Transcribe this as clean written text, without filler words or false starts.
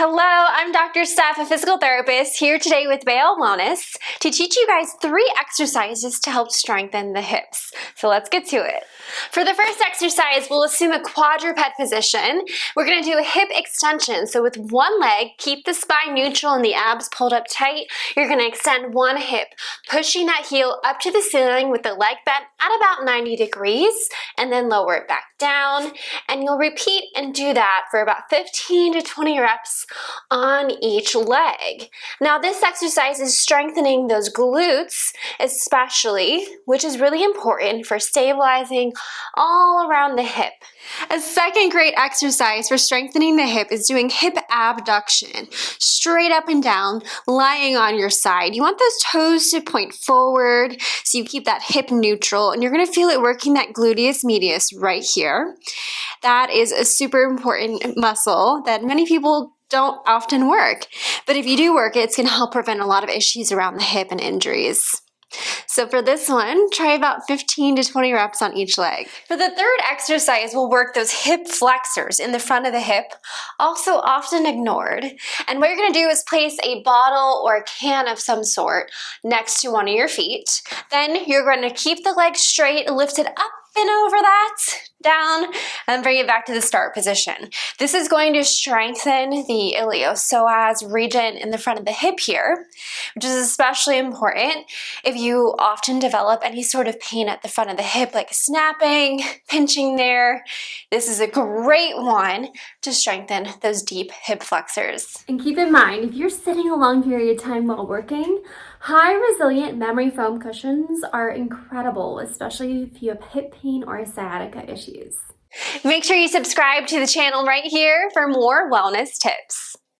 Hello, I'm Dr. Steph, a physical therapist, here today with Bael Wellness to teach you guys 3 exercises to help strengthen the hips. So let's get to it. For the first exercise, we'll assume a quadruped position. We're going to do a hip extension. So with one leg, keep the spine neutral and the abs pulled up tight. You're going to extend one hip, pushing that heel up to the ceiling with the leg bent at about 90 degrees, and then lower it back down. And you'll repeat and do that for about 15 to 20 reps on each leg. Now this exercise is strengthening those glutes especially, which is really important for stabilizing all around the hip. A second great exercise for strengthening the hip is doing hip abduction, straight up and down, lying on your side. You want those toes to point forward so you keep that hip neutral, and you're going to feel it working that gluteus medius right here. That is a super important muscle that many people don't often work, but if you do work it, it's going to help prevent a lot of issues around the hip and injuries. So for this one, try about 15 to 20 reps on each leg. For the third exercise, we'll work those hip flexors in the front of the hip, also often ignored. And what you're going to do is place a bottle or a can of some sort next to one of your feet. Then you're going to keep the leg straight, lift it up and over that, down, and bring it back to the start position. This is going to strengthen the iliopsoas region in the front of the hip here, which is especially important if you often develop any sort of pain at the front of the hip, like snapping, pinching there. This is a great one to strengthen those deep hip flexors. And keep in mind, if you're sitting a long period of time while working, high resilient memory foam cushions are incredible, especially if you have hip pain or sciatica issues. Make sure you subscribe to the channel right here for more wellness tips.